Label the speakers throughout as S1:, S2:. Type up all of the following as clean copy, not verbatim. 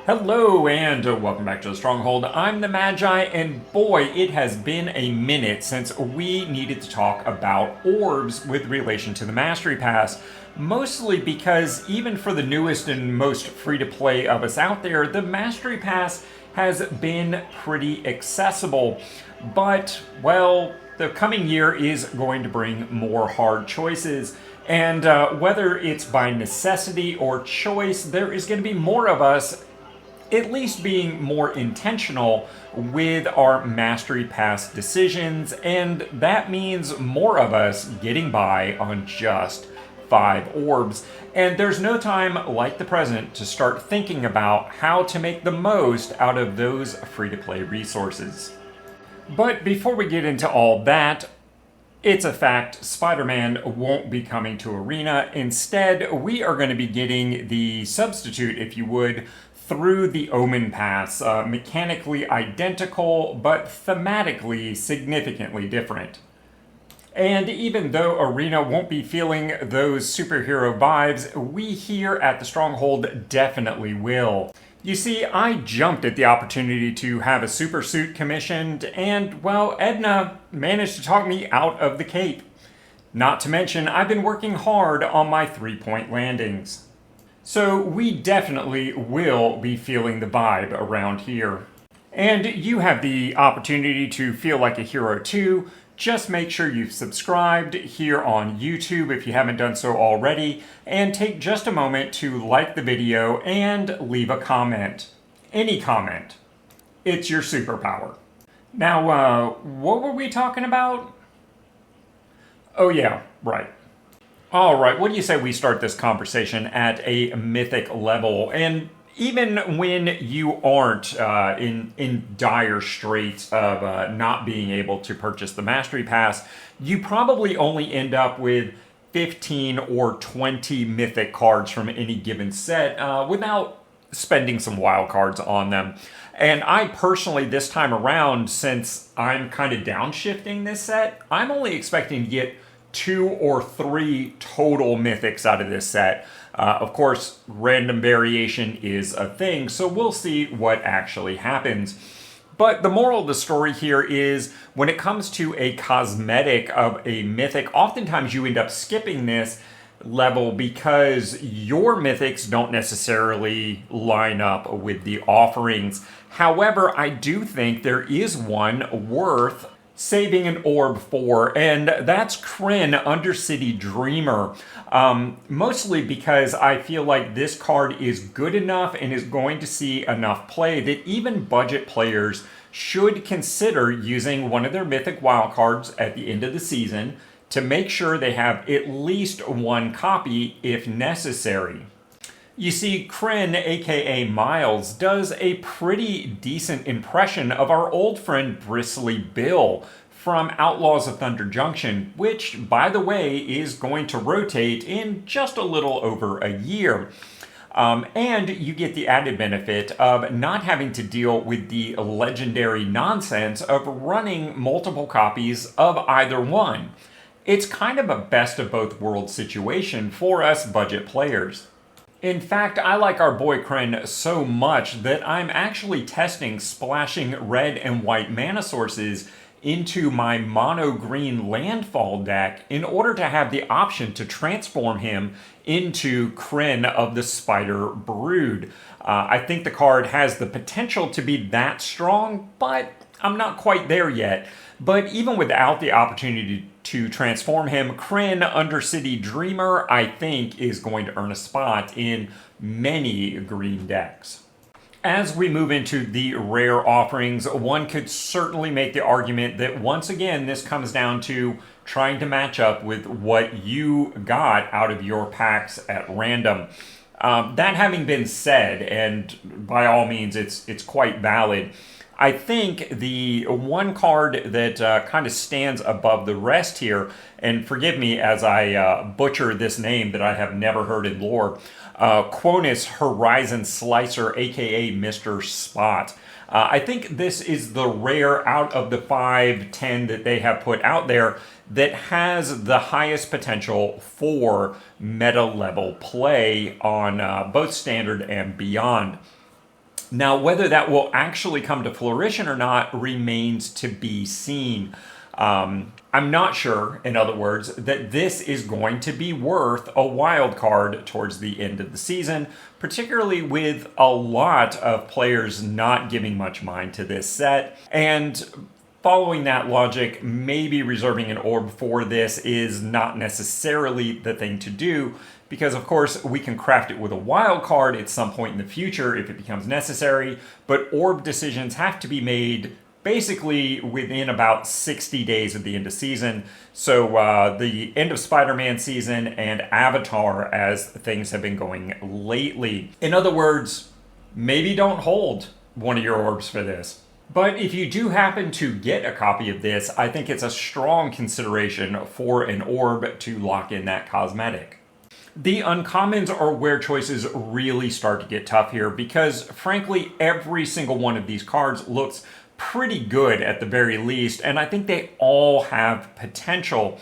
S1: Hello and welcome back to the Stronghold. I'm the Magi, and boy, it has been a minute since we needed to talk about orbs with relation to the Mastery Pass. Mostly because even for the newest and most free-to-play of us out there, the Mastery Pass has been pretty accessible. But, well, the coming year is going to bring more hard choices. And whether it's by necessity or choice, there is going to be more of us at least being more intentional with our Mastery Pass decisions, and that means more of us getting by on just 5 orbs. And there's no time like the present to start thinking about how to make the most out of those free-to-play resources. But before we get into all that, it's a fact, Spiderman won't be coming to Arena. Instead, we are going to be getting the substitute, if you would, through the Omenpath, mechanically identical, but thematically significantly different. And even though Arena won't be feeling those superhero vibes, we here at the Stronghold definitely will. You see, I jumped at the opportunity to have a super suit commissioned, and, well, Edna managed to talk me out of the cape. Not to mention, I've been working hard on my 3-point landings. So we definitely will be feeling the vibe around here. And you have the opportunity to feel like a hero too. Just make sure you've subscribed here on YouTube if you haven't done so already, and take just a moment to like the video and leave a comment. Any comment. It's your superpower. Now, what were we talking about? Oh yeah, right. All right, what do you say we start this conversation at a mythic level? And even when you aren't in dire straits of not being able to purchase the Mastery Pass, you probably only end up with 15 or 20 mythic cards from any given set without spending some wild cards on them. And I personally, this time around, since I'm kind of downshifting this set, I'm only expecting to get 2 or 3 total mythics out of this set. Of course, random variation is a thing, so we'll see what actually happens. But the moral of the story here is, when it comes to a cosmetic of a mythic, oftentimes you end up skipping this level because your mythics don't necessarily line up with the offerings. However, I do think there is one worth saving an orb for, and that's Kryn, Undercity Dreamer. Mostly because I feel like this card is good enough and is going to see enough play that even budget players should consider using one of their mythic wildcards at the end of the season to make sure they have at least one copy if necessary. You see, Kryn, aka Miles, does a pretty decent impression of our old friend Bristly Bill from Outlaws of Thunder Junction, which, by the way, is going to rotate in just a little over a year. And you get the added benefit of not having to deal with the legendary nonsense of running multiple copies of either one. It's kind of a best of both worlds situation for us budget players. In fact, I like our boy Kryn so much that I'm actually testing splashing red and white mana sources into my mono-green landfall deck in order to have the option to transform him into Kryn of the Spider Brood. I think the card has the potential to be that strong, but I'm not quite there yet. But even without the opportunity to transform him, Kryn, Undercity Dreamer, I think, is going to earn a spot in many green decks. As we move into the rare offerings, one could certainly make the argument that once again this comes down to trying to match up with what you got out of your packs at random. That having been said, and by all means it's quite valid, I think the one card that kind of stands above the rest here, and forgive me as I butcher this name that I have never heard in lore, Quonus Horizon Slicer, aka Mr. Spot. I think this is the rare out of the 5-10 that they have put out there that has the highest potential for meta level play on both standard and beyond. Now, whether that will actually come to fruition or not remains to be seen. I'm not sure, in other words, that this is going to be worth a wild card towards the end of the season, particularly with a lot of players not giving much mind to this set. And following that logic, maybe reserving an orb for this is not necessarily the thing to do, because of course we can craft it with a wild card at some point in the future if it becomes necessary, but orb decisions have to be made basically within about 60 days of the end of season. So the end of Spider-Man season and Avatar as things have been going lately. In other words, maybe don't hold one of your orbs for this. But if you do happen to get a copy of this, I think it's a strong consideration for an orb to lock in that cosmetic. The uncommons are where choices really start to get tough here because, frankly, every single one of these cards looks pretty good at the very least, and I think they all have potential.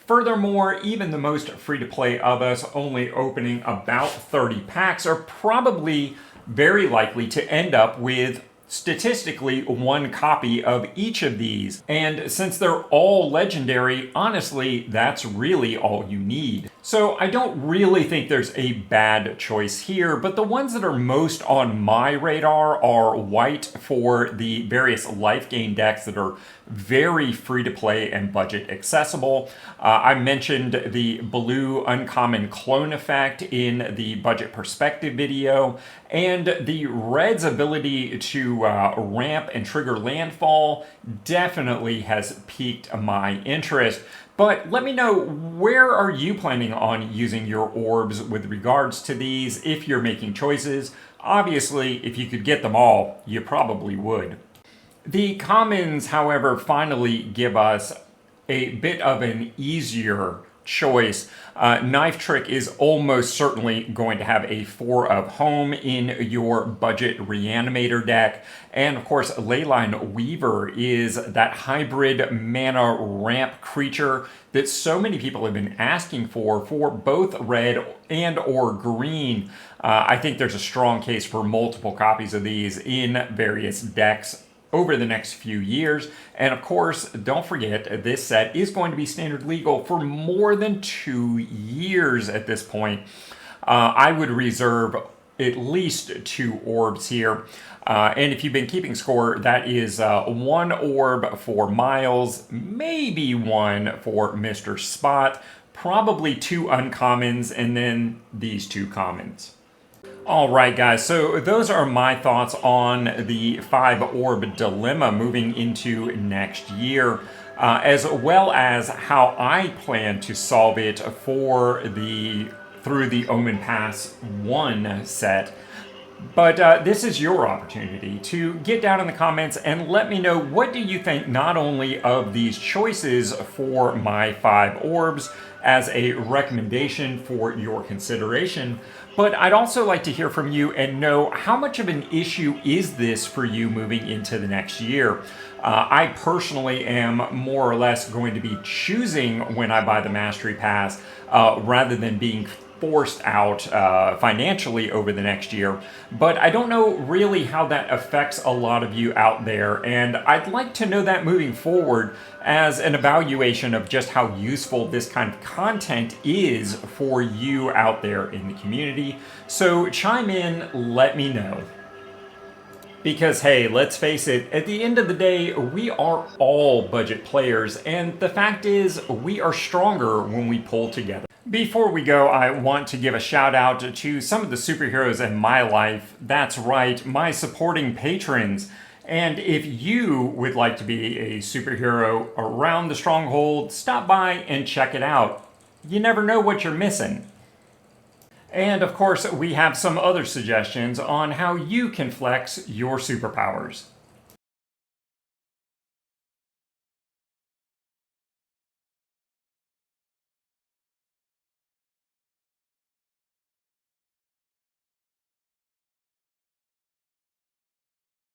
S1: Furthermore, even the most free-to-play of us only opening about 30 packs are probably very likely to end up with statistically one copy of each of these. And since they're all legendary, honestly, that's really all you need. So I don't really think there's a bad choice here, but the ones that are most on my radar are white for the various life gain decks that are very free to play and budget accessible. I mentioned the blue uncommon clone effect in the budget perspective video, and the red's ability to ramp and trigger landfall definitely has piqued my interest. But let me know, where are you planning on using your orbs with regards to these if you're making choices? Obviously, if you could get them all, you probably would. The commons, however, finally give us a bit of an easier choice. Knife Trick is almost certainly going to have a 4 of home in your budget reanimator deck. And of course, Leyline Weaver is that hybrid mana ramp creature that so many people have been asking for both red and or green. I think there's a strong case for multiple copies of these in various decks over the next few years. And of course, don't forget, this set is going to be standard legal for more than 2 years at this point. I would reserve at least 2 orbs here. And if you've been keeping score, that is 1 orb for Miles, maybe 1 for Mr. Spot, probably 2 uncommons, and then these 2 commons. Alright guys, so those are my thoughts on the 5 orb dilemma moving into next year, as well as how I plan to solve it through the Omenpath 1 set. But this is your opportunity to get down in the comments and let me know, what do you think not only of these choices for my 5 orbs as a recommendation for your consideration, but I'd also like to hear from you and know, how much of an issue is this for you moving into the next year? I personally am more or less going to be choosing when I buy the Mastery Pass rather than being forced out financially over the next year, but I don't know really how that affects a lot of you out there, and I'd like to know that moving forward as an evaluation of just how useful this kind of content is for you out there in the community. So chime in, let me know. Because hey, let's face it, at the end of the day, we are all budget players, and the fact is, we are stronger when we pull together. Before we go, I want to give a shout out to some of the superheroes in my life. That's right, my supporting patrons. And if you would like to be a superhero around the Stronghold, stop by and check it out. You never know what you're missing. And of course, we have some other suggestions on how you can flex your superpowers.